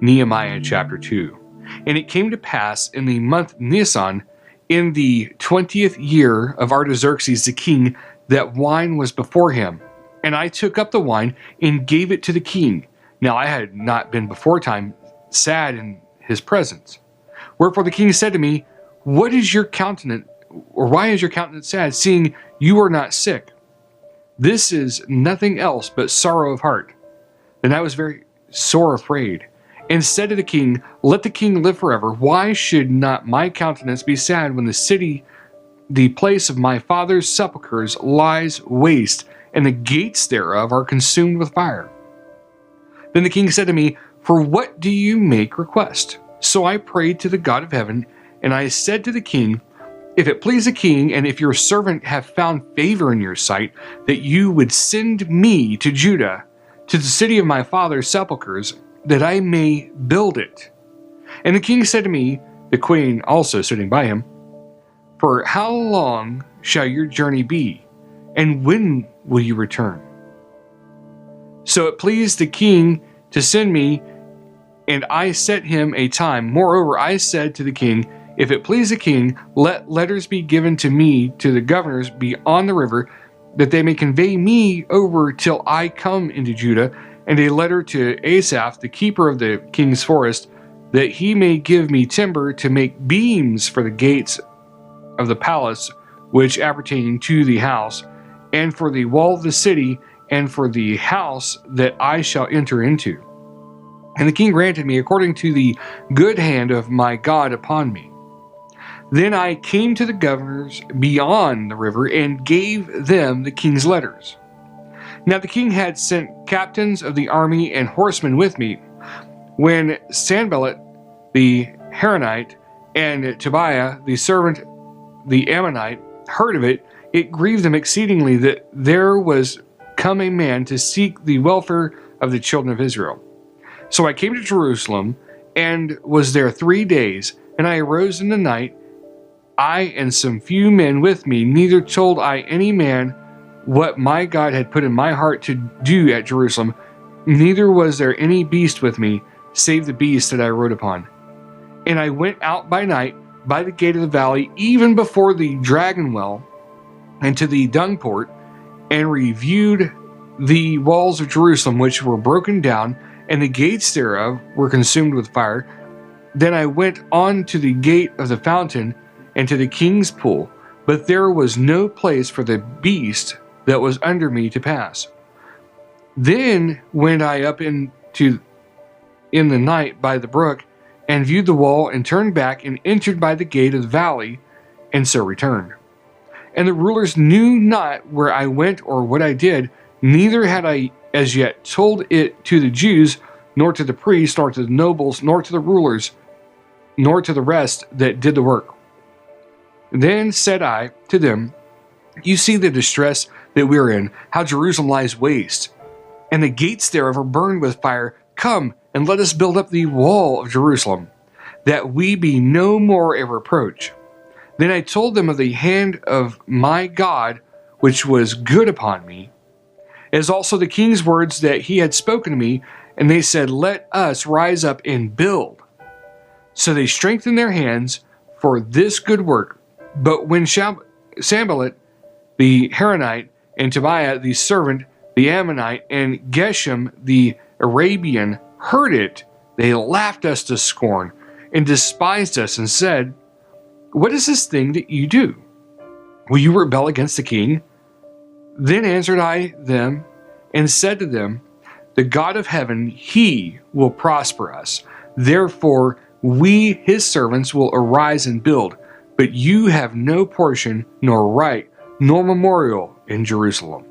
Nehemiah Chapter 2. And it came to pass in the month Nisan, in the 20th year of Artaxerxes the king, that wine was before him. And I took up the wine and gave it to the king. Now I had not been beforetime sad in his presence. Wherefore the king said to me, What is your countenance, or why is your countenance sad, seeing you are not sick? This is nothing else but sorrow of heart. Then I was very sore afraid, and said to the king, Let the king live forever. Why should not my countenance be sad when the city, the place of my father's sepulchres, lies waste, and the gates thereof are consumed with fire? Then the king said to me, For what do you make request? So I prayed to the God of heaven, and I said to the king, If it please the king, and if your servant have found favor in your sight, that you would send me to Judah, to the city of my father's sepulchres, that I may build it. And the king said to me, the queen also sitting by him, For how long shall your journey be, and when will you return? So it pleased the king to send me, and I set him a time. Moreover, I said to the king, If it please the king, let letters be given to me to the governors beyond the river, that they may convey me over till I come into Judah, and a letter to Asaph, the keeper of the king's forest, that he may give me timber to make beams for the gates of the palace which appertain to the house, and for the wall of the city, and for the house that I shall enter into. And the king granted me according to the good hand of my God upon me. Then I came to the governors beyond the river, and gave them the king's letters. Now the king had sent captains of the army and horsemen with me. When Sanballat the Horonite and Tobiah the servant the Ammonite heard of it, it grieved them exceedingly that there was come a man to seek the welfare of the children of Israel. So I came to Jerusalem, and was there 3 days, and I arose in the night, I and some few men with me, neither told I any man what my God had put in my heart to do at Jerusalem, neither was there any beast with me, save the beast that I rode upon. And I went out by night by the gate of the valley, even before the dragon well, and to the dung port, and reviewed the walls of Jerusalem, which were broken down, and the gates thereof were consumed with fire. Then I went on to the gate of the fountain, and to the king's pool, but there was no place for the beast that was under me to pass. Then went I up in the night by the brook, and viewed the wall, and turned back, and entered by the gate of the valley, and so returned. And the rulers knew not where I went or what I did, neither had I as yet told it to the Jews, nor to the priests, nor to the nobles, nor to the rulers, nor to the rest that did the work. Then said I to them, You see the distress that we are in, how Jerusalem lies waste, and the gates thereof are burned with fire. Come, and let us build up the wall of Jerusalem, that we be no more a reproach. Then I told them of the hand of my God, which was good upon me, as also the king's words that he had spoken to me, and they said, Let us rise up and build. So they strengthened their hands for this good work. But when Sanballat the Horonite, and Tobiah the servant, the Ammonite, and Geshem the Arabian heard it, they laughed us to scorn, and despised us, and said, What is this thing that you do? Will you rebel against the king? Then answered I them, and said to them, The God of heaven, he will prosper us. Therefore we, his servants, will arise and build. But you have no portion, nor right, nor memorial in Jerusalem.